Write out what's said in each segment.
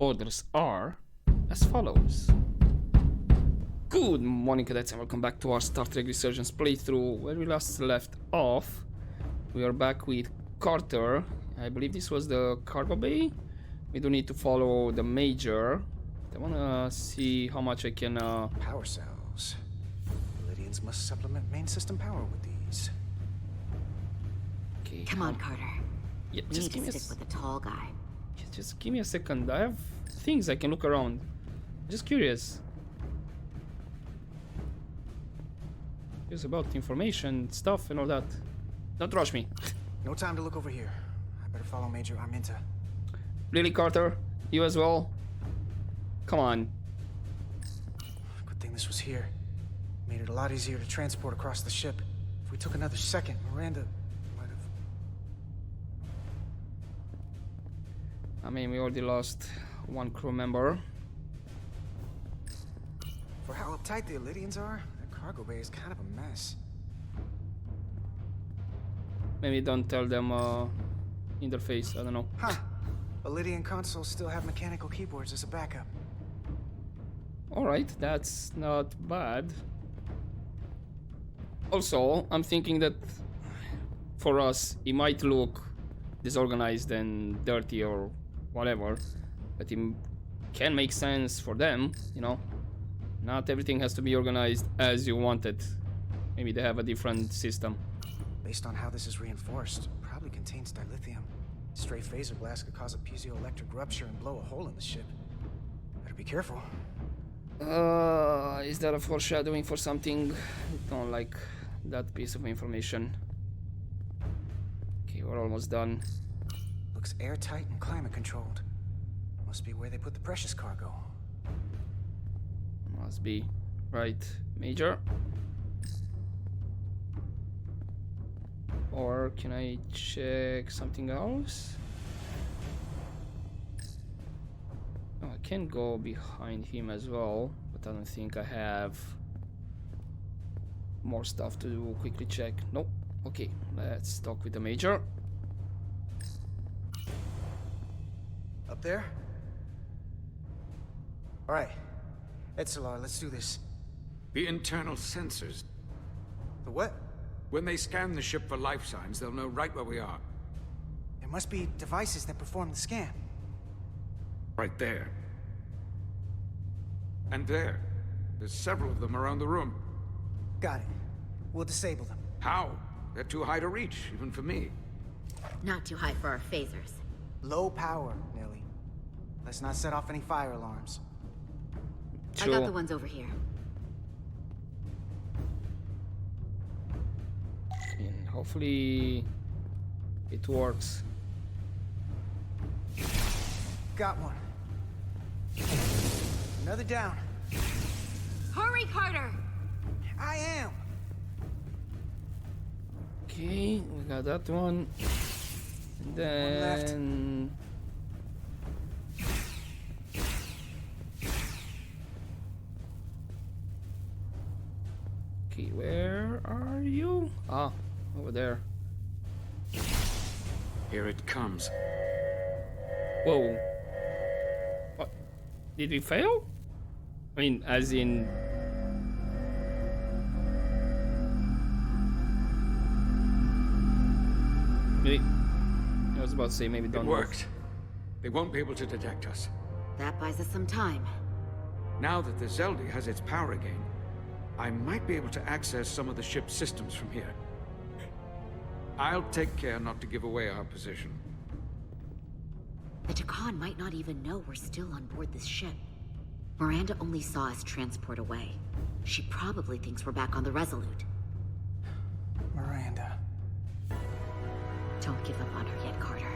Orders are as follows. Good morning, cadets, and welcome back to our Star Trek Resurgence playthrough. Where we last left off, we are back with Carter. I believe this was the cargo bay. We do need to follow the Major. I wanna see how much I can. Power cells. Lydians must supplement main system power with these. Okay. Come on, Carter. Yeah, We need to stick with the tall guy. Just give me a second. I have things I can look around. Just curious. Curious about information, stuff, and all that. Don't rush me. No time to look over here. I better follow Major Arminta. Really, Carter? You as well? Come on. Good thing this was here. Made it a lot easier to transport across the ship. If we took another second, Miranda might have... I mean, we already lost one crew member. For how uptight the Lydians are, that cargo bay is kind of a mess. Maybe don't tell them interface, I don't know. Huh. The Lydian consoles still have mechanical keyboards as a backup. Alright, that's not bad. Also, I'm thinking that for us, it might look disorganized and dirty or whatever, but it can make sense for them, you know? Not everything has to be organized as you want it. Maybe they have a different system. Based on how this is reinforced, probably contains dilithium. Stray phaser blast could cause a piezoelectric rupture and blow a hole in the ship. Better be careful. Is that a foreshadowing for something? I don't like that piece of information. Okay, we're almost done. Looks airtight and climate controlled. Must be where they put the precious cargo. Must be. Right, Major? Or can I check something else? Oh, I can go behind him as well, but I don't think I have more stuff to quickly check. Nope. Okay, let's talk with the Major. Up there? Alright. Etzelar, let's do this. The internal sensors. The what? When they scan the ship for life signs, they'll know right where we are. There must be devices that perform the scan. Right there. And there. There's several of them around the room. Got it. We'll disable them. How? They're too high to reach, even for me. Not too high for our phasers. Low power, Nelly. Let's not set off any fire alarms. I got the ones over here. And hopefully it works. Got one. Another down. Hurry, Carter! I am! Okay, we got that one. And then... Okay, where are you? Ah, over there. Here it comes. Whoa. What? Did we fail? I mean, as in... Maybe... I was about to say maybe don't It worked. They won't be able to detect us. That buys us some time. Now that the Zeldi has its power again, I might be able to access some of the ship's systems from here. I'll take care not to give away our position. The Takan might not even know we're still on board this ship. Miranda only saw us transport away. She probably thinks we're back on the Resolute. Miranda. Don't give up on her yet, Carter.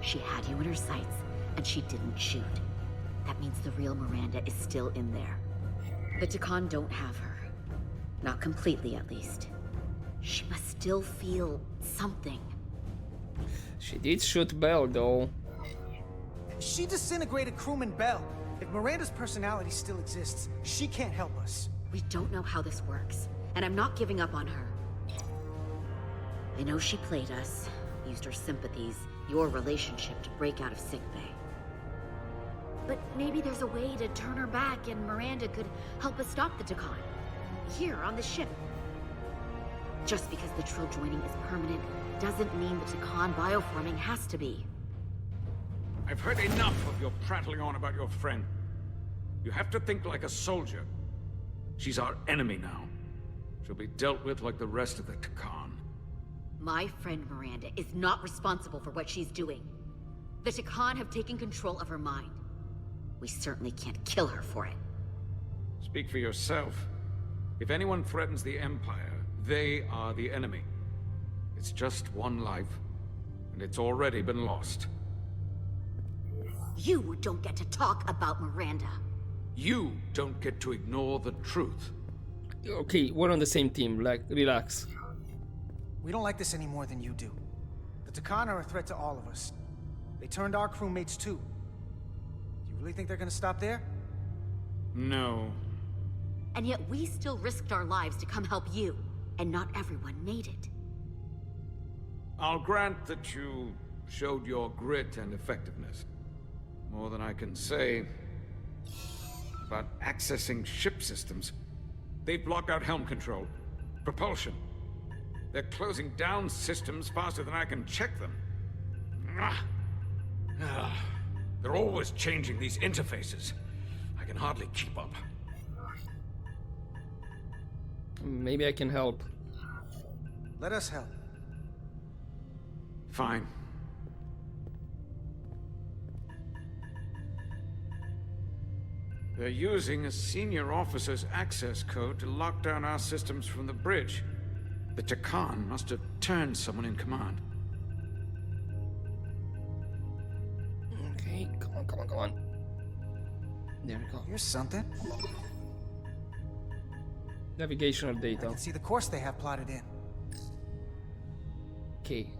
She had you in her sights, and she didn't shoot. That means the real Miranda is still in there. The Takan don't have her. Not completely, at least. She must still feel something. She did shoot Bell, though. She disintegrated crewman Bell. If Miranda's personality still exists, she can't help us. We don't know how this works, and I'm not giving up on her. I know she played us, used her sympathies, your relationship to break out of sickbay. But maybe there's a way to turn her back and Miranda could help us stop the Takan. Here, on the ship. Just because the Trill joining is permanent doesn't mean the Takan bioforming has to be. I've heard enough of your prattling on about your friend. You have to think like a soldier. She's our enemy now. She'll be dealt with like the rest of the Takan. My friend Miranda is not responsible for what she's doing. The Takan have taken control of her mind. We certainly can't kill her for it. Speak for yourself. If anyone threatens the Empire, they are the enemy. It's just one life, and it's already been lost. You don't get to talk about Miranda. You don't get to ignore the truth. Okay, we're on the same team. Like, relax. We don't like this any more than you do. The Takan are a threat to all of us. They turned our crewmates too. Do you really think they're gonna stop there? No. And yet we still risked our lives to come help you, and not everyone made it. I'll grant that you showed your grit and effectiveness. More than I can say about accessing ship systems. They've blocked out helm control, propulsion. They're closing down systems faster than I can check them. They're always changing these interfaces. I can hardly keep up. Maybe I can help. Let us help. Fine. They're using a senior officer's access code to lock down our systems from the bridge. The Takan must have turned someone in command. Okay, come on, come on, come on. There we go. Here's something. Navigational I data. can see the course they have plotted in. Okay,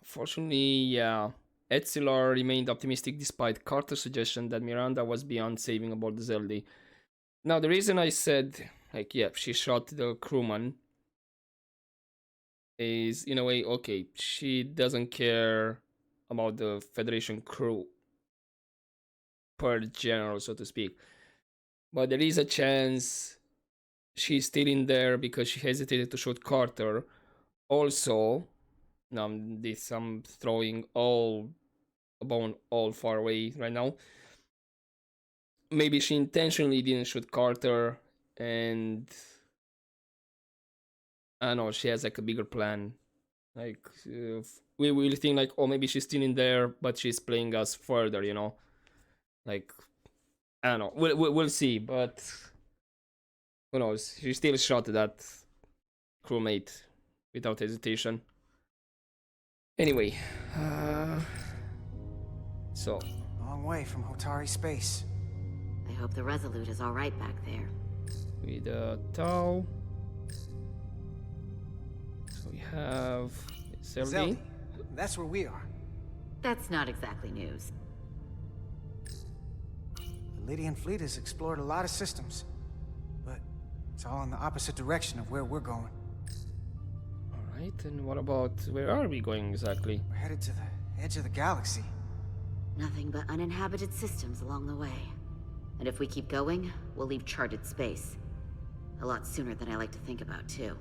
unfortunately, yeah. Etzilar remained optimistic despite Carter's suggestion that Miranda was beyond saving aboard the Zeldi. Now, the reason I said, like, yeah, she shot the crewman is, in a way, okay, she doesn't care about the Federation crew per general, so to speak. But there is a chance she's still in there because she hesitated to shoot Carter. Also, now I'm throwing all far away right now. Maybe she intentionally didn't shoot Carter, and I don't know, she has like a bigger plan. Like we will think like, oh, maybe she's still in there, but she's playing us further, you know. Like I don't know. We'll see, but who knows? She still shot that crewmate without hesitation. Anyway, so Long way from Hotari space. I hope the Resolute is all right back there. with Tau. So we have Zeldi. Zeldi. That's where we are. That's not exactly news. The Lydian fleet has explored a lot of systems, but it's all in the opposite direction of where we're going. Alright, and what about, where are we going exactly? We're headed to the edge of the galaxy. Nothing but uninhabited systems along the way. And if we keep going, we'll leave charted space. A lot sooner than I like to think about, too.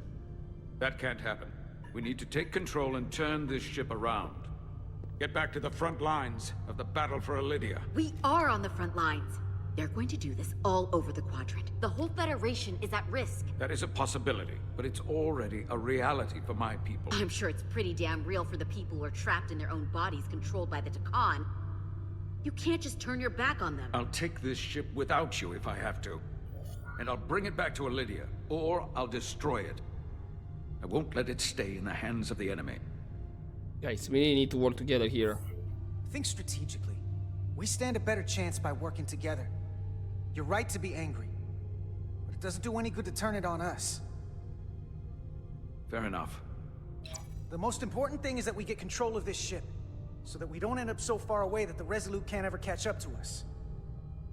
That can't happen. We need to take control and turn this ship around. Get back to the front lines of the battle for Elydia. We are on the front lines. They're going to do this all over the quadrant. The whole Federation is at risk. That is a possibility, but it's already a reality for my people. I'm sure it's pretty damn real for the people who are trapped in their own bodies controlled by the Takan. You can't just turn your back on them. I'll take this ship without you if I have to. And I'll bring it back to Elydia, or I'll destroy it. I won't let it stay in the hands of the enemy. Guys, we need to work together here. Think strategically. We stand a better chance by working together. You're right to be angry, but it doesn't do any good to turn it on us. Fair enough. The most important thing is that we get control of this ship, so that we don't end up so far away that the Resolute can't ever catch up to us.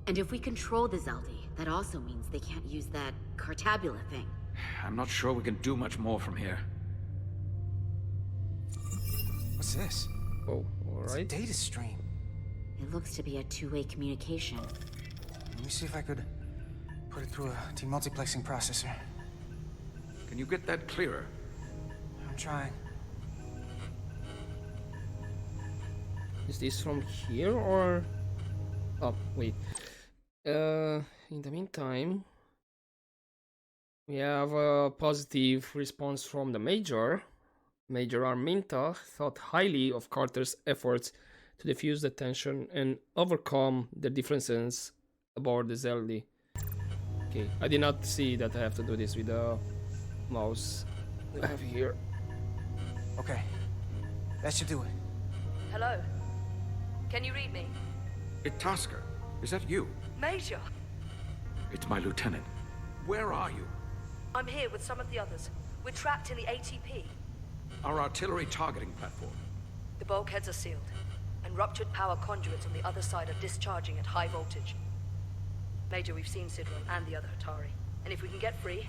And if we control the Zeldi, that also means they can't use that Cartabula thing. I'm not sure we can do much more from here. What's this? Oh, It's a alright. data stream. It looks to be a two-way communication. Let me see if I could put it through a demultiplexing processor. Can you get that clearer? I'm trying. Is this from here or... Oh, wait. In the meantime, we have a positive response from the Major. Major Arminta thought highly of Carter's efforts to diffuse the tension and overcome the differences aboard the Zeldi. Okay, I did not see that I have to do this with the mouse I have here. Okay, that should do it. Hello? Can you read me? Itasca, is that you? Major! It's my lieutenant. Where are you? I'm here with some of the others. We're trapped in the ATP. Our artillery targeting platform. The bulkheads are sealed, and ruptured power conduits on the other side are discharging at high voltage. Major, we've seen Sidron and the other Hatari, and if we can get free,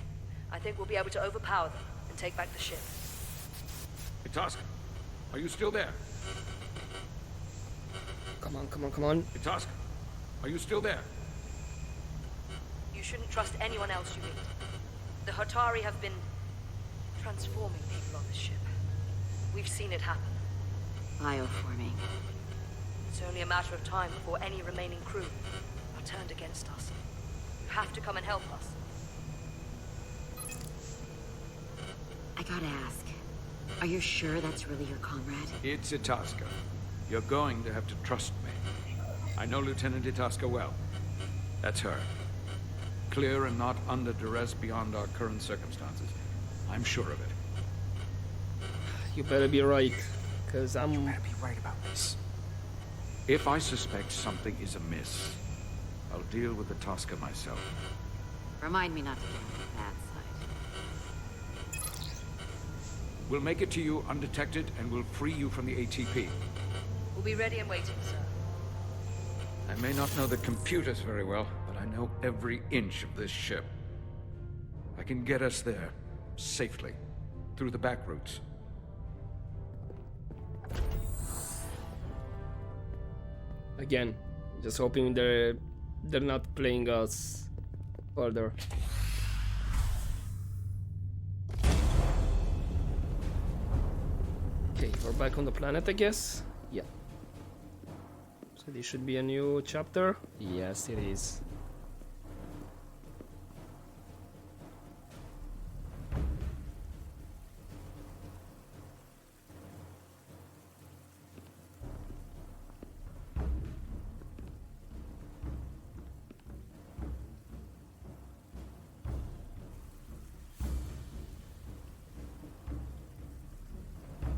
I think we'll be able to overpower them and take back the ship. Itasca, are you still there? Come on, come on, come on. Itasca, are you still there? You shouldn't trust anyone else you meet. The Hatari have been transforming people on this ship. We've seen it happen. Bioforming. It's only a matter of time before any remaining crew are turned against us. You have to come and help us. I gotta ask, are you sure that's really your comrade? It's Itasca. You're going to have to trust me. I know Lieutenant Itasca well. That's her. Clear and not under duress beyond our current circumstances. I'm sure of it. You better be right, because You I'm... better be right about this. If I suspect something is amiss, I'll deal with Itasca myself. Remind me not to get on the bad side. We'll make it to you undetected and we'll free you from the ATP. We'll be ready and waiting, sir. I may not know the computers very well, but I know every inch of this ship. I can get us there, safely, through the back routes. Again, just hoping they're not playing us further. Okay, we're back on the planet, I guess. Yeah. So this should be a new chapter. Yes, it is.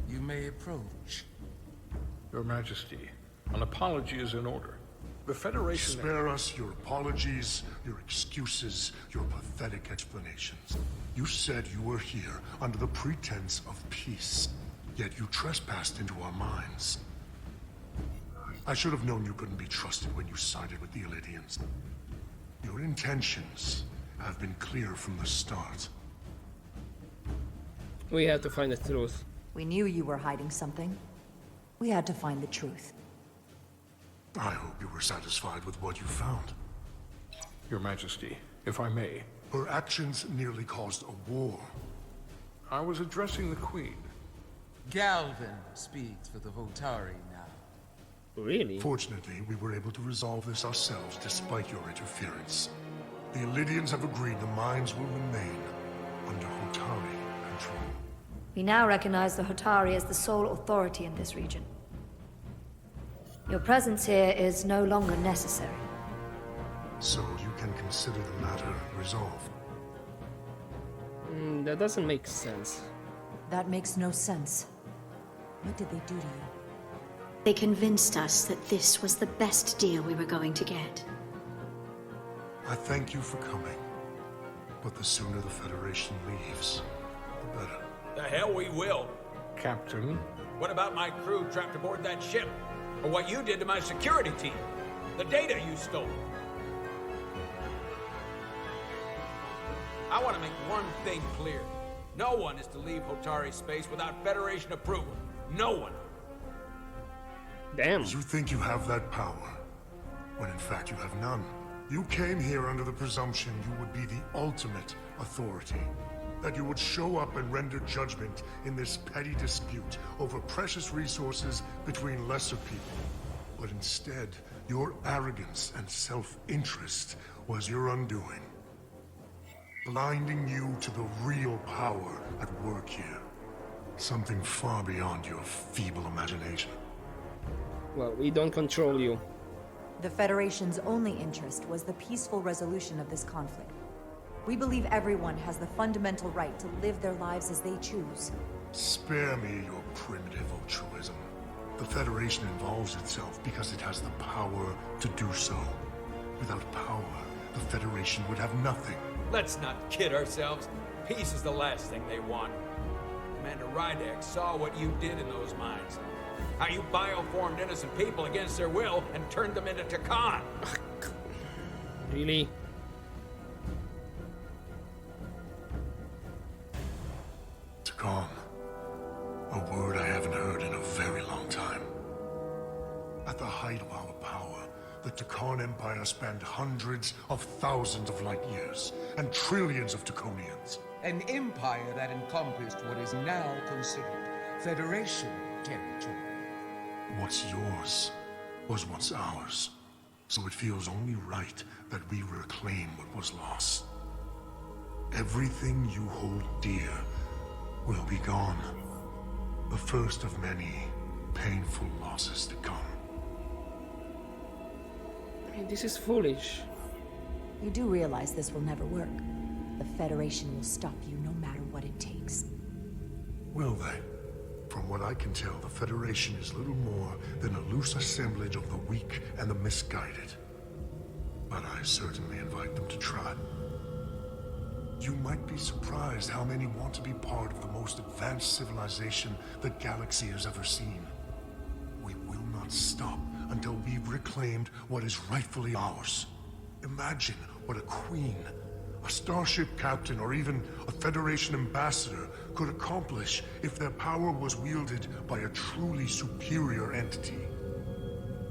You may approach. Your Majesty, an apology is in order. The Federation... Spare us your apologies, your excuses, your pathetic explanations. You said you were here under the pretense of peace, yet you trespassed into our minds. I should have known you couldn't be trusted when you sided with the Illidians. Your intentions have been clear from the start. We have to find the truth. We knew you were hiding something. We had to find the truth. I hope you were satisfied with what you found. Your Majesty, if I may. Her actions nearly caused a war. I was addressing the Queen. Galvin speaks for the Votari now. Really? Fortunately, we were able to resolve this ourselves despite your interference. The Illidians have agreed the mines will remain under Hotari control. We now recognize the Hotari as the sole authority in this region. Your presence here is no longer necessary. So you can consider the matter resolved. That doesn't make sense. That makes no sense. What did they do to you? They convinced us that this was the best deal we were going to get. I thank you for coming. But the sooner the Federation leaves, the better. The hell we will. Captain, What about my crew trapped aboard that ship? Or what you did to my security team? The data you stole? I want to make one thing clear. No one is to leave Hotari space without Federation approval. No one. Damn. You think you have that power? when in fact you have none. You came here under the presumption you would be the ultimate authority, that you would show up and render judgment in this petty dispute over precious resources between lesser people. But instead, your arrogance and self-interest was your undoing, blinding you to the real power at work here. Something far beyond your feeble imagination. Well, we don't control you. The Federation's only interest was the peaceful resolution of this conflict. We believe everyone has the fundamental right to live their lives as they choose. Spare me your primitive altruism. The Federation involves itself because it has the power to do so. Without power, the Federation would have nothing. Let's not kid ourselves. Peace is the last thing they want. Commander Rydak saw what you did in those mines. How you bioformed innocent people against their will and turned them into Takan. Really? Takan. A word I haven't heard in a very long time. At the height of our power, the Takan Empire spanned hundreds of thousands of light years and trillions of Taconians. An empire that encompassed what is now considered Federation territory. What's yours was once ours, so it feels only right that we reclaim what was lost. Everything you hold dear will be gone. The first of many painful losses to come. I mean, this is foolish. You do realize this will never work. The Federation will stop you no matter what it takes. Will they? From what I can tell, the Federation is little more than a loose assemblage of the weak and the misguided. But I certainly invite them to try. You might be surprised how many want to be part of the most advanced civilization the galaxy has ever seen. We will not stop until we've reclaimed what is rightfully ours. Imagine what a queen, a starship captain, or even a Federation ambassador could accomplish if their power was wielded by a truly superior entity.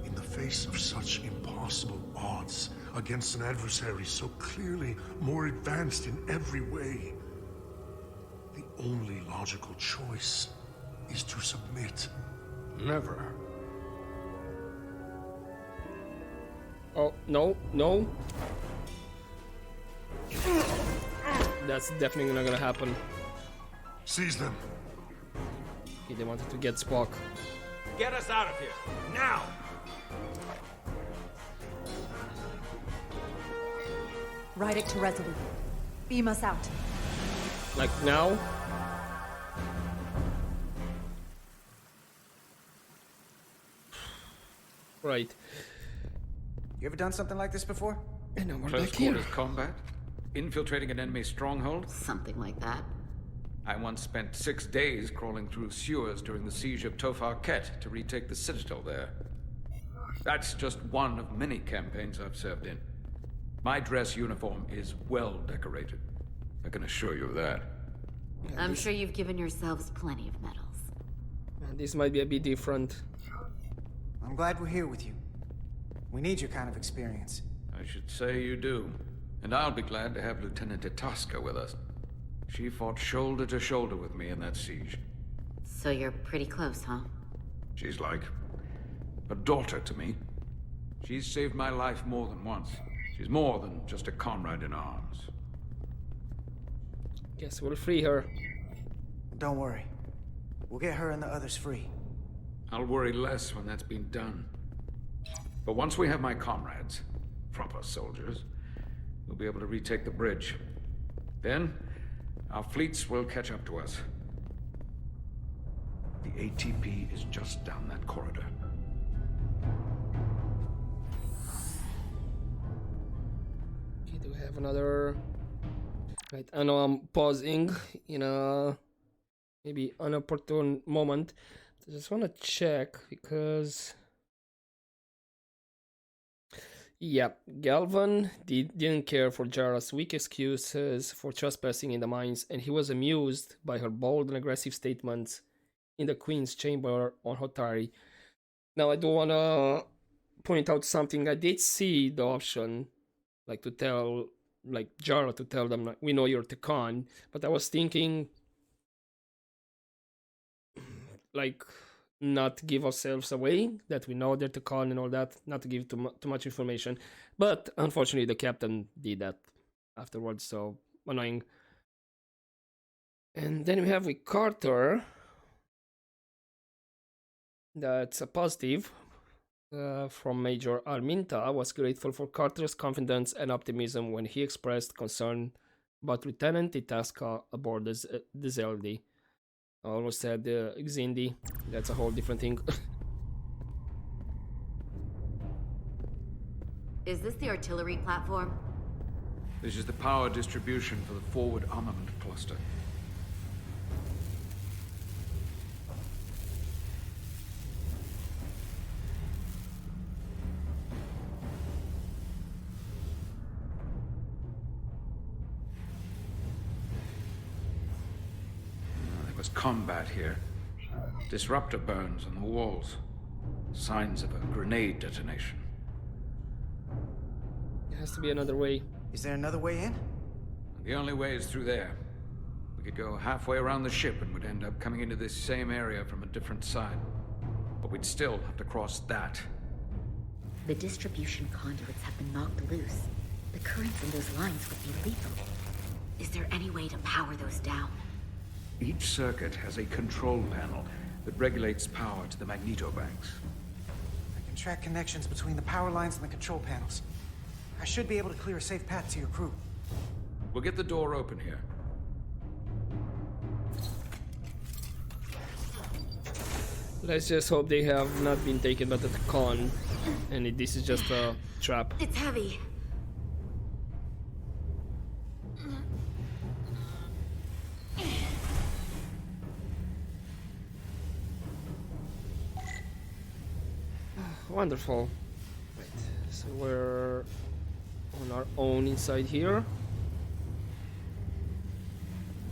In the face of such impossible odds against an adversary so clearly more advanced in every way, the only logical choice is to submit. Never. Oh, no, no. That's definitely not gonna happen. Seize them. Okay, they wanted to get Spock. Get us out of here, now! Rydak to Resolute. Beam us out. Like now? Right. You ever done something like this before? And now we're Close back here. quarters combat? Infiltrating an enemy stronghold? Something like that. I once spent 6 days crawling through sewers during the siege of Tofar Ket to retake the citadel there. That's just one of many campaigns I've served in. My dress uniform is well decorated. I can assure you of that. I'm sure you've given yourselves plenty of medals. This might be a bit different. I'm glad we're here with you. We need your kind of experience. I should say you do. And I'll be glad to have Lieutenant Itasca with us. She fought shoulder to shoulder with me in that siege. So you're pretty close, huh? She's like a daughter to me. She's saved my life more than once. She's more than just a comrade in arms. Guess we'll free her. Don't worry. We'll get her and the others free. I'll worry less when that's been done. But once we have my comrades, proper soldiers, we'll be able to retake the bridge. Then, our fleets will catch up to us. The ATP is just down that corridor. Okay, do we have another... Right, I know I'm pausing in a maybe unopportune moment. I just want to check because... Yeah, Galvan didn't care for Jara's weak excuses for trespassing in the mines, and he was amused by her bold and aggressive statements in the Queen's chamber on Hotari. Now, I don't want to point out something. I did see the option, like to tell, like Jara to tell them, like, we know you're Tekan, but I was thinking, like, not give ourselves away that we know they're Tekan and all that, not to give too much information. But unfortunately, the captain did that afterwards, so annoying. And then we have with Carter. That's a positive. From Major Arminta was grateful for Carter's confidence and optimism when he expressed concern about Lieutenant Itasca aboard the Zeldi. I almost said Xindi. That's a whole different thing. Is this the artillery platform? This is the power distribution for the forward armament cluster. Was combat here. Disruptor burns on the walls. Signs of a grenade detonation. There has to be another way. Is there another way in? The only way is through there. We could go halfway around the ship and would end up coming into this same area from a different side. But we'd still have to cross that. The distribution conduits have been knocked loose. The currents in those lines would be lethal. Is there any way to power those down? Each circuit has a control panel that regulates power to the magnetobanks. I can track connections between the power lines and the control panels. I should be able to clear a safe path to your crew. We'll get the door open here. Let's just hope they have not been taken by the con, and this is just a trap. It's heavy. Wonderful. Right, so we're on our own inside here.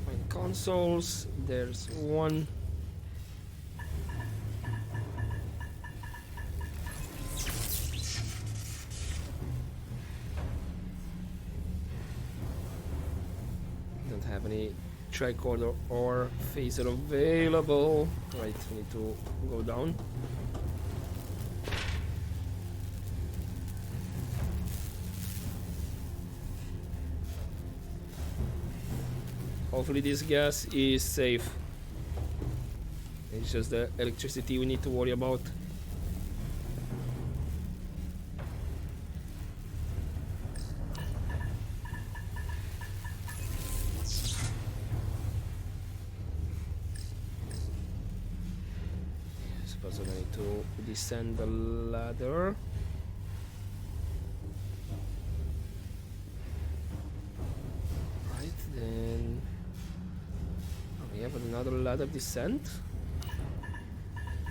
Find consoles. There's one. Don't have any tricorder or phaser available. Right, we need to go down. Hopefully this gas is safe. It's just the electricity we need to worry about. I suppose I need to descend the ladder. Right, then we have another ladder descent.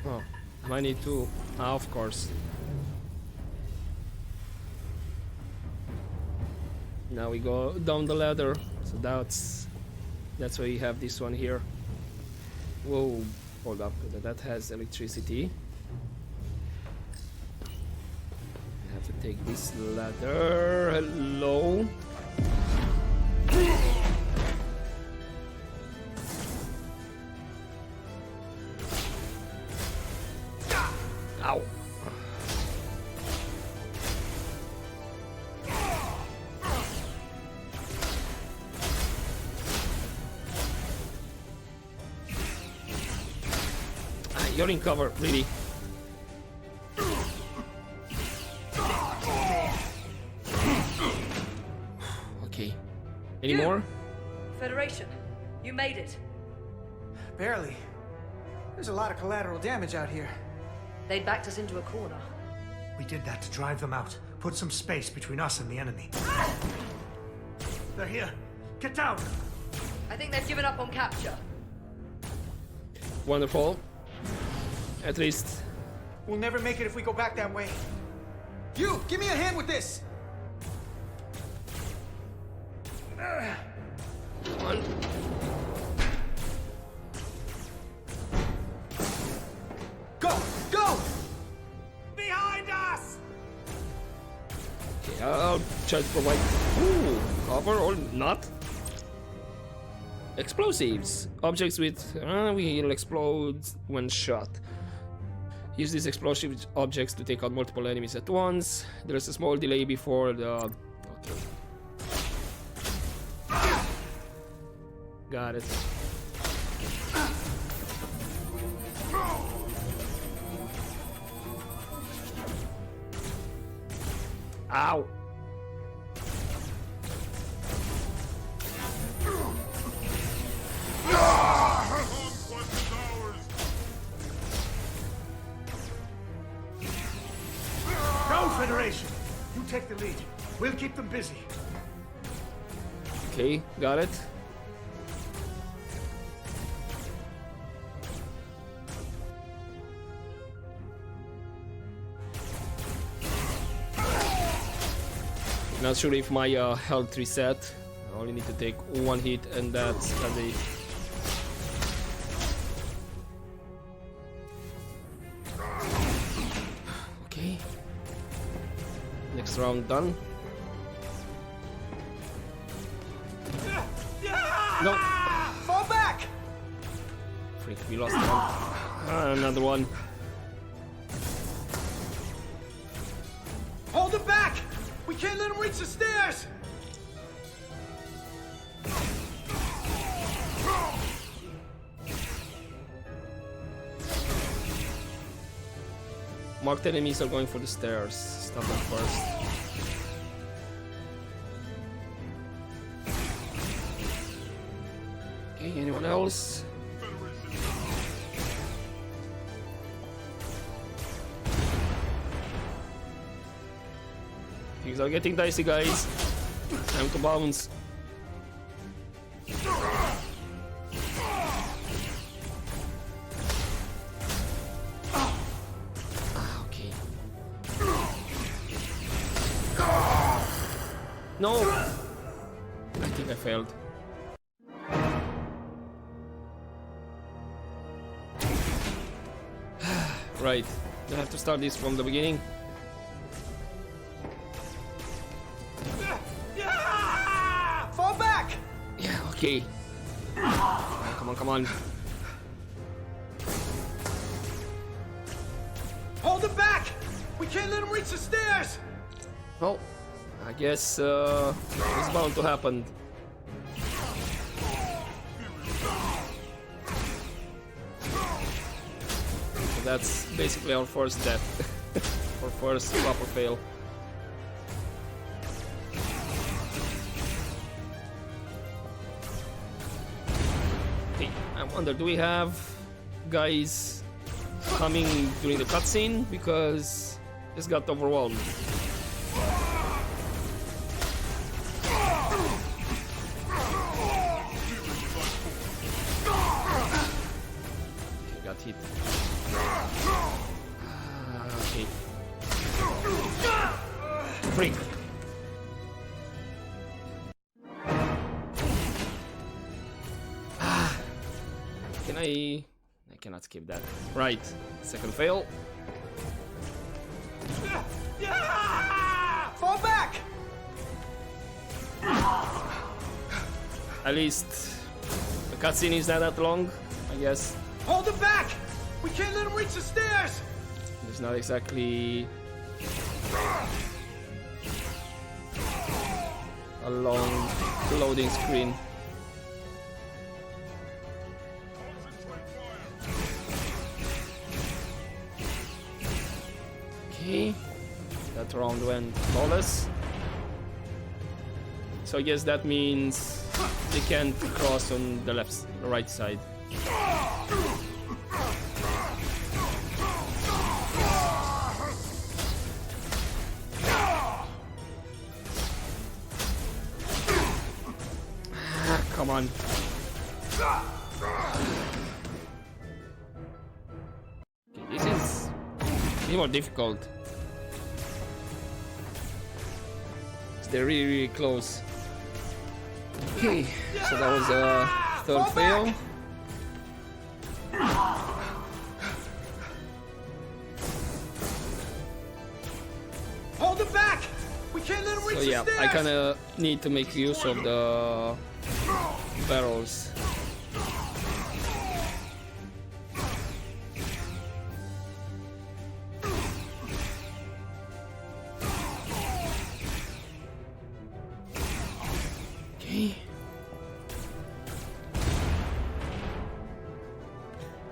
Oh, I might need to. Of course. Now we go down the ladder. So that's why you have this one here. Whoa, hold up. That has electricity. I have to take this ladder. Hello. Ow. You're in cover, really. Okay. Any more? Federation, you made it. Barely. There's a lot of collateral damage out here. They'd backed us into a corner. We did that to drive them out. Put some space between us and the enemy. They're here. Get down! I think they've given up on capture. Wonderful. At least. We'll never make it if we go back that way. You, give me a hand with this! Come on. Go! Go! Behind us! Okay, I'll try to provide cover or not. Explosives. Objects with will explode when shot. Use these explosive objects to take out multiple enemies at once. There's a small delay before the... Okay. Got it. Ow! Go, Federation! You take the lead. We'll keep them busy. Okay, got it. Not sure if my health reset. I only need to take one hit, and that's a... Okay. Next round done. No. Fall back! Freak, we lost one. Another one. Hold them back! We can't let them reach the stairs! Marked enemies are going for the stairs. Stop them first. Okay, anyone else? Things are getting dicey, guys. Time to bounce. Okay. No! I think I failed. Right. I have to start this from the beginning. Fall back! Yeah, okay. Come on, come on. Hold them back! We can't let them reach the stairs! Well, I guess it's bound to happen. So that's basically our first death. Our first proper fail. Okay, I wonder, do we have guys coming during the cutscene? Because this got overwhelmed. Okay, got hit. Okay. Freak. Can I cannot skip that. Right. Second fail. Fall back! At least the cutscene is not that long, I guess. Hold them back! We can't let them reach the stairs! It's not exactly a long loading screen. Okay, that round went flawless. So I guess that means they can't cross on the the right side. Come on. Okay, this is more difficult. They're really, really close. Okay, so that was a third fail. Hold them back! We So yeah, I kinda need to make use of the barrels. Okay.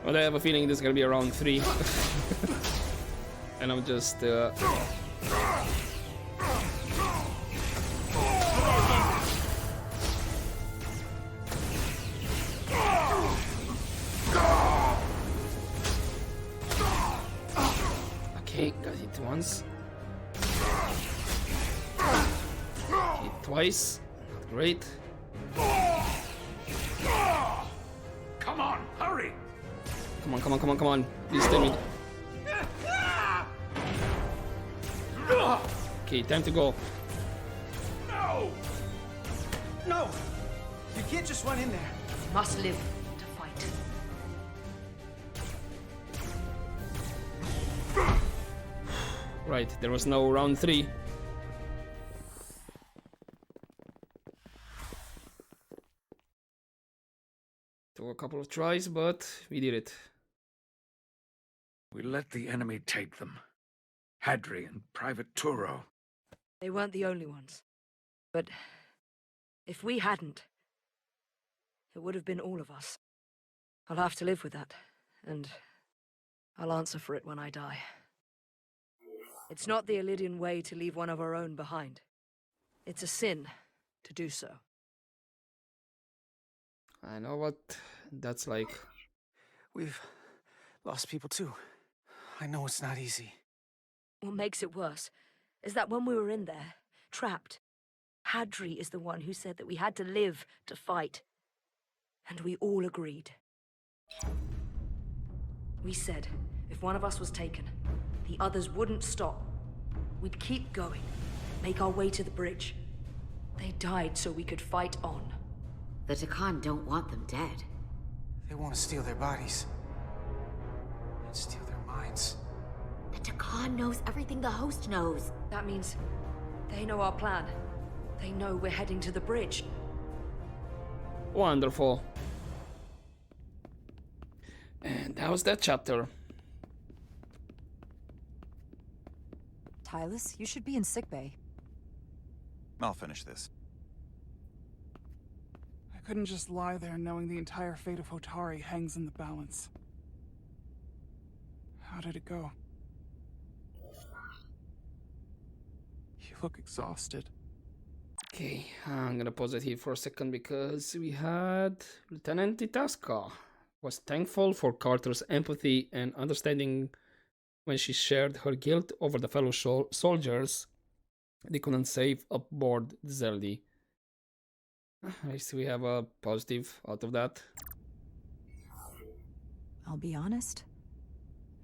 Well, I have a feeling this is gonna be around 3. And I'm just okay, got hit once. Hit twice. Not great. Come on, hurry! Come on, come on, come on, come on. Please tell me. Okay, time to go. No! No! You can't just run in there. Must live to fight. Right, there was no round 3. Took a couple of tries, but we did it. We let the enemy take them. Hadri and Private Turo. They weren't the only ones. But if we hadn't, it would have been all of us. I'll have to live with that, and I'll answer for it when I die. It's not the Illydian way to leave one of our own behind. It's a sin to do so. I know what that's like. We've lost people too. I know it's not easy. What makes it worse is that when we were in there, trapped, Hadri is the one who said that we had to live to fight. And we all agreed. We said if one of us was taken, the others wouldn't stop. We'd keep going, make our way to the bridge. They died so we could fight on. The Takan don't want them dead. They want to steal their bodies. And steal their minds. The Takan knows everything the host knows. That means they know our plan. They know we're heading to the bridge. Wonderful. And that was that chapter. Tylus, you should be in sickbay. I'll finish this. I couldn't just lie there knowing the entire fate of Hotari hangs in the balance. How did it go? You look exhausted. Okay, I'm gonna pause it here for a second because we had Lieutenant Itasca was thankful for Carter's empathy and understanding when she shared her guilt over the fellow soldiers they couldn't save aboard the Zeldi. I see we have a positive out of that. I'll be honest.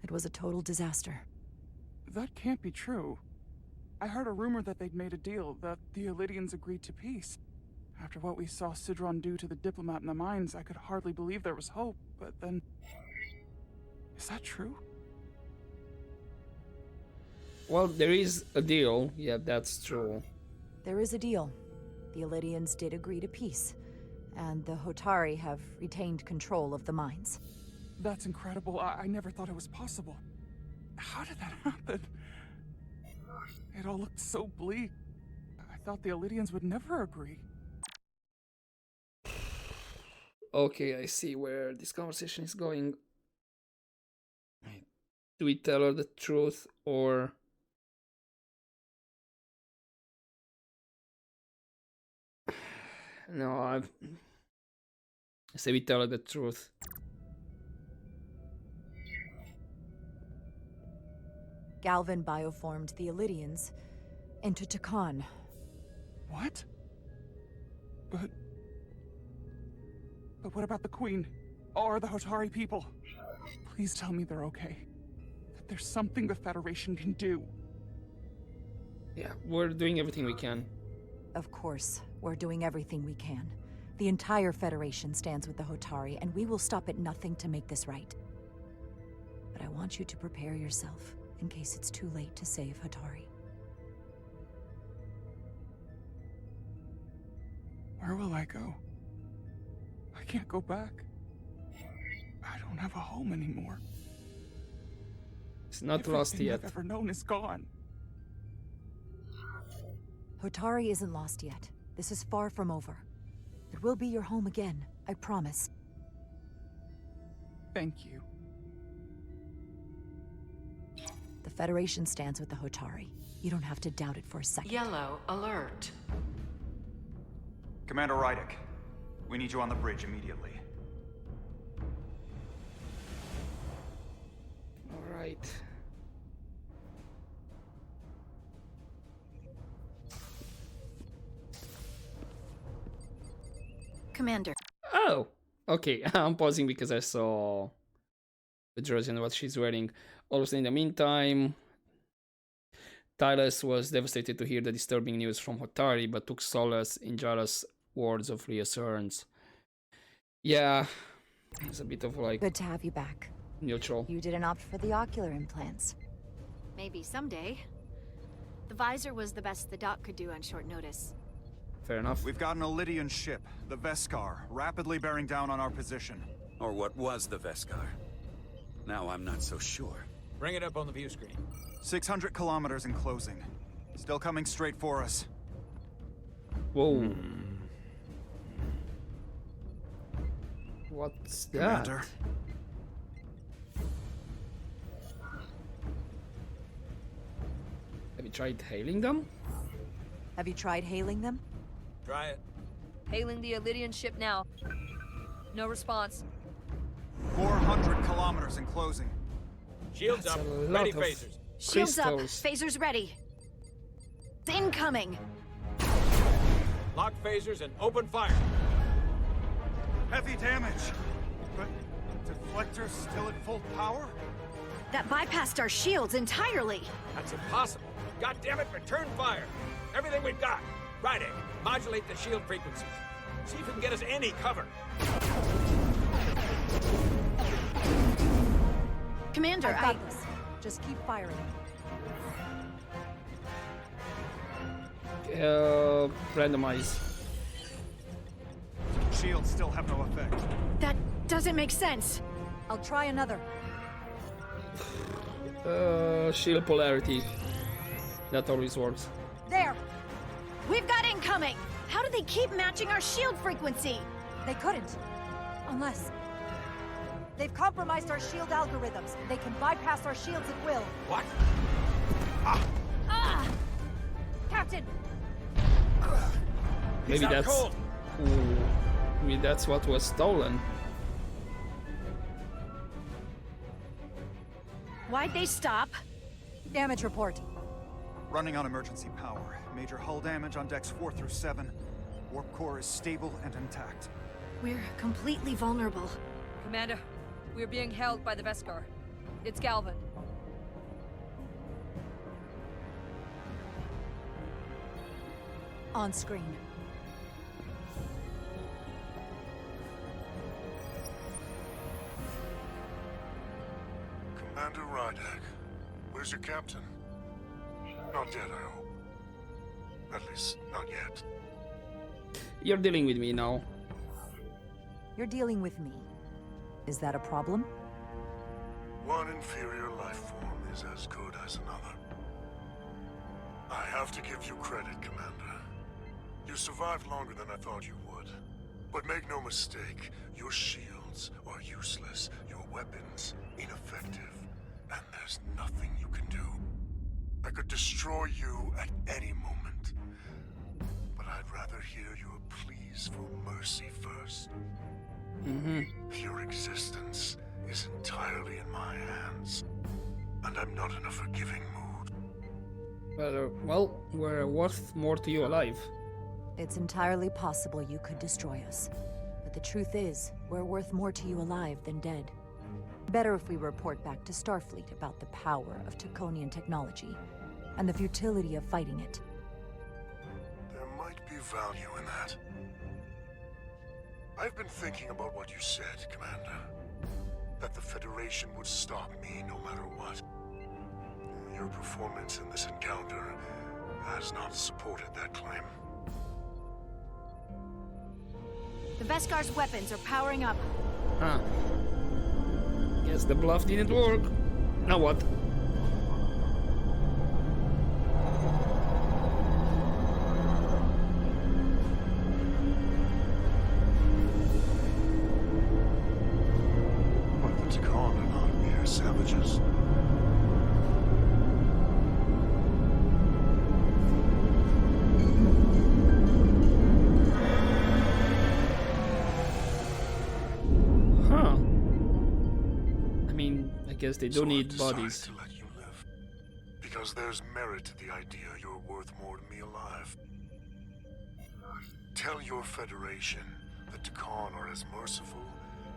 It was a total disaster. That can't be true. I heard a rumor that they'd made a deal, that the Illydians agreed to peace. After what we saw Sidron do to the diplomat in the mines, I could hardly believe there was hope, but then... Is that true? Well, there is a deal. Yeah, that's true. There is a deal. The Illydians did agree to peace, and the Hotari have retained control of the mines. That's incredible. I never thought it was possible. How did that happen? It all looked so bleak. I thought the Illydians would never agree. Okay, I see where this conversation is going. Do we tell her the truth or... No, I say we tell her the truth. Galvin bioformed the Illydians into Takan. What? But what about the Queen? Or the Hotari people? Please tell me they're okay. That there's something the Federation can do. Yeah, we're doing everything we can. Of course, we're doing everything we can. The entire Federation stands with the Hotari, and we will stop at nothing to make this right. But I want you to prepare yourself, in case it's too late to save Hotari. Where will I go? I can't go back. I don't have a home anymore. It's not lost Everything yet. I've ever known is gone. Hotari isn't lost yet. This is far from over. It will be your home again, I promise. Thank you. The Federation stands with the Hotari. You don't have to doubt it for a second. Yellow alert. Commander Rydick, we need you on the bridge immediately. All right. Commander. Oh, okay. I'm pausing because I saw the jersey and what she's wearing. Also, in the meantime, Tylus was devastated to hear the disturbing news from Hotari, but took solace in Jara's words of reassurance. Yeah, it's a bit of like Good to have you back. neutral. You didn't opt for the ocular implants. Maybe someday. The visor was the best the doc could do on short notice. Fair enough. We've got an Elydian ship, the Veskar, rapidly bearing down on our position. Or what was the Veskar. Now I'm not so sure. Bring it up on the view screen. 600 kilometers in closing. Still coming straight for us. Whoa. What's that? Commander. Have you tried hailing them? Have you tried hailing them? Try it. Hailing the Elydian ship now. No response. 400 kilometers in closing. Shields That's up. a lot Ready of phasers. Shields up. crystals. Phasers ready. It's incoming. Lock phasers and open fire. Heavy damage. But deflector's still at full power? That bypassed our shields entirely. That's impossible. God damn it, return fire. Everything we've got. Rydick, modulate the shield frequencies. See if we can get us any cover. Commander, I've got this. Just keep firing. Randomize. Shields still have no effect. That doesn't make sense. I'll try another. Shield polarity. That always works. There. We've got incoming. How do they keep matching our shield frequency? They couldn't. Unless... They've compromised our shield algorithms. They can bypass our shields at will. What? Captain! Maybe out that's. cold. Ooh, maybe that's what was stolen. Why'd they stop? Damage report. Running on emergency power. Major hull damage on decks 4 through 7. Warp core is stable and intact. We're completely vulnerable. Commander, we're being held by the Veskar. It's Galvin. On screen. Commander Rydick, where's your captain? Not dead, I hope. At least, not yet. You're dealing with me now. You're dealing with me. Is that a problem? One inferior life form is as good as another. I have to give you credit, Commander. You survived longer than I thought you would. But make no mistake, your shields are useless, your weapons ineffective, and there's nothing you can do. I could destroy you at any moment, but I'd rather hear your pleas for mercy first. Your existence is entirely in my hands, and I'm not in a forgiving mood. Well, we're worth more to you alive. It's entirely possible you could destroy us. But the truth is, we're worth more to you alive than dead. Better if we report back to Starfleet about the power of Taconian technology, and the futility of fighting it. There might be value in that. I've been thinking about what you said, Commander. That the Federation would stop me no matter what. Your performance in this encounter has not supported that claim. The Veskar's weapons are powering up. Huh. Guess the bluff didn't work. Now what? But the Takan are not mere savages. Huh. I mean, I guess they don't need So I bodies. decided to let you live. Because there's merit to the idea you're worth more to me alive. Tell your Federation that Takan are as merciful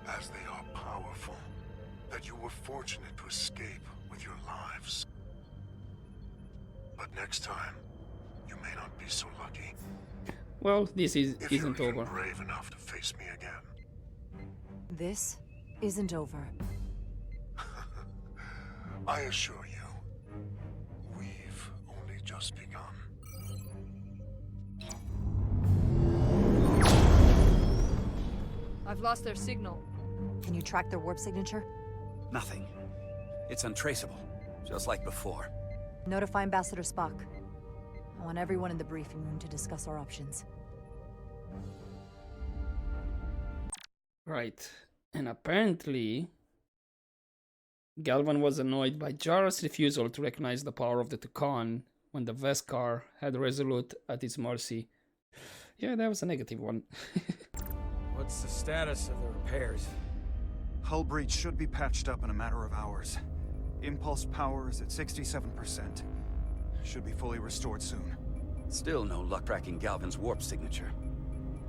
as they are powerful. That you were fortunate to escape with your lives. But next time, you may not be so lucky. Well, this If isn't you're over. even brave enough to face me again. This isn't over. I assure you, we've only just begun. I've lost their signal. Can you track their warp signature? Nothing. It's untraceable, just like before. Notify Ambassador Spock. I want everyone in the briefing room to discuss our options. Right. And apparently, Galvan was annoyed by Jara's refusal to recognize the power of the Takan when the Veskar had Resolute at its mercy. Yeah, that was a negative one. What's the status of the repairs? Hull breach should be patched up in a matter of hours. Impulse power is at 67%. Should be fully restored soon. Still no luck tracking Galvin's warp signature.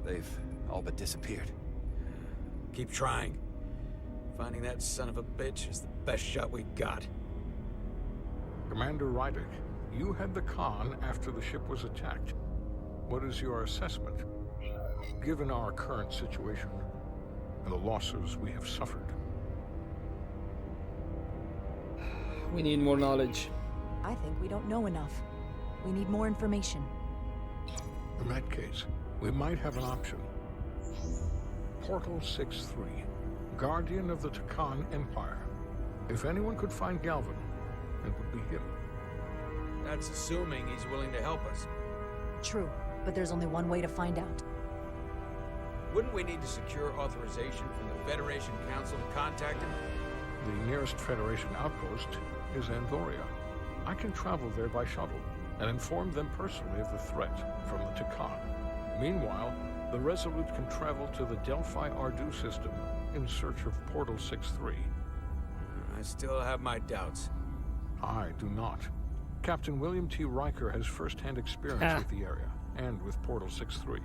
They've all but disappeared. Keep trying. Finding that son of a bitch is the best shot we got. Commander Rydick, you had the Khan after the ship was attacked. What is your assessment, given our current situation and the losses we have suffered? We need more knowledge. I think we don't know enough. We need more information. In that case, we might have an option. Portal 6-3, Guardian of the Takan Empire. If anyone could find Galvan, it would be him. That's assuming he's willing to help us. True, but there's only one way to find out. Wouldn't we need to secure authorization from the Federation Council to contact him? The nearest Federation outpost is Andoria. I can travel there by shuttle and inform them personally of the threat from the Takan. Meanwhile, the Resolute can travel to the Delphi Ardu system in search of Portal 6-3. I still have my doubts. I do not. Captain William T. Riker has first-hand experience with the area and with Portal 6-3.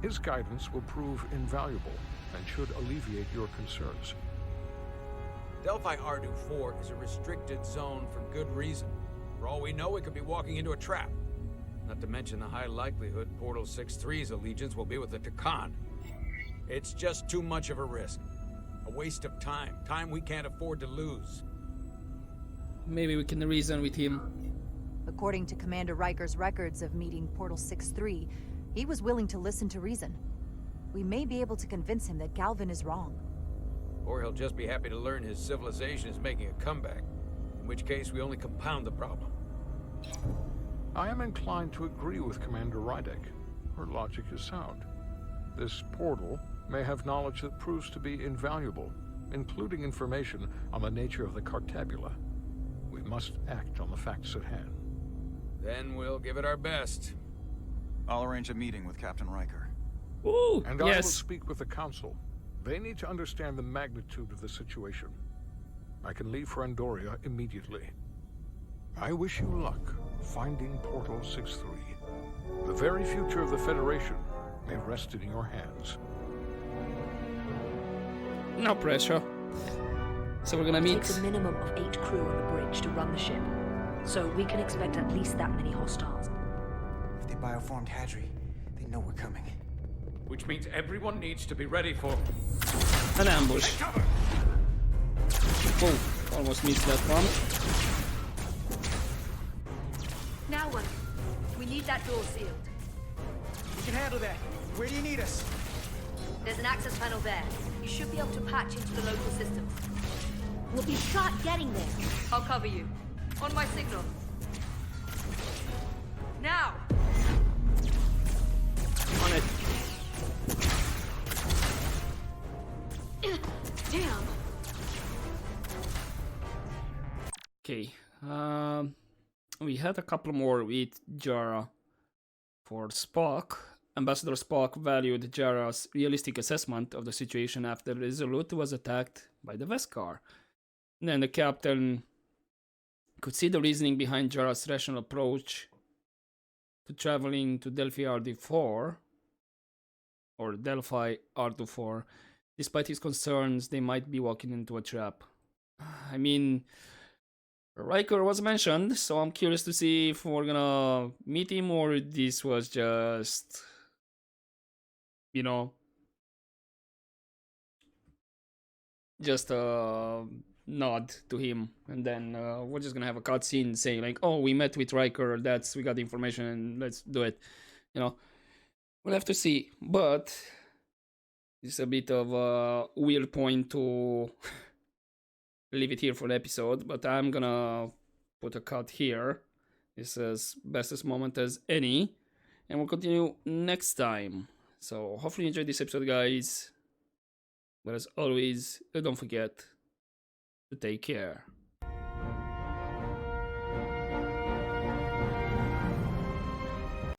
His guidance will prove invaluable and should alleviate your concerns. Delphi Ardu 4 is a restricted zone for good reason. For all we know, we could be walking into a trap. Not to mention the high likelihood Portal 6-3's allegiance will be with the Takan. It's just too much of a risk. A waste of time. Time we can't afford to lose. Maybe we can reason with him. According to Commander Riker's records of meeting Portal 6-3, he was willing to listen to reason. We may be able to convince him that Galvan is wrong. Or he'll just be happy to learn his civilization is making a comeback. In which case, we only compound the problem. I am inclined to agree with Commander Rydick. Her logic is sound. This portal may have knowledge that proves to be invaluable, including information on the nature of the Cartabula. We must act on the facts at hand. Then we'll give it our best. I'll arrange a meeting with Captain Riker. Ooh, and I will speak with the Council. They need to understand the magnitude of the situation. I can leave for Andoria immediately. I wish you luck finding Portal 6-3. The very future of the Federation may rest in your hands. No pressure. So we're gonna meet. It takes a minimum of 8 crew on the bridge to run the ship. So we can expect at least that many hostiles. If they bioformed Hadri, they know we're coming. Which means everyone needs to be ready for an ambush. Oh, almost missed that one. Now what? We need that door sealed. We can handle that. Where do you need us? There's an access panel there. You should be able to patch into the local systems. We'll be shot getting there. I'll cover you. On my signal. Now! On it. Damn. Okay. We had a couple more with Jara for Spock. Ambassador Spock valued Jara's realistic assessment of the situation after Resolute was attacked by the Veskar. Then the captain could see the reasoning behind Jara's rational approach to traveling to Delphi RD4 or Delphi R24. Despite his concerns, they might be walking into a trap. I mean, Riker was mentioned, so I'm curious to see if we're gonna meet him or this was just, you know, just a nod to him, and then we're just gonna have a cutscene saying like, "Oh, we met with Riker. We got the information, and let's do it." You know, we'll have to see. But it's a bit of a weird point to leave it here for the episode. But I'm gonna put a cut here. This is bestest moment as any, and we'll continue next time. So hopefully you enjoyed this episode, guys. But as always, don't forget to take care.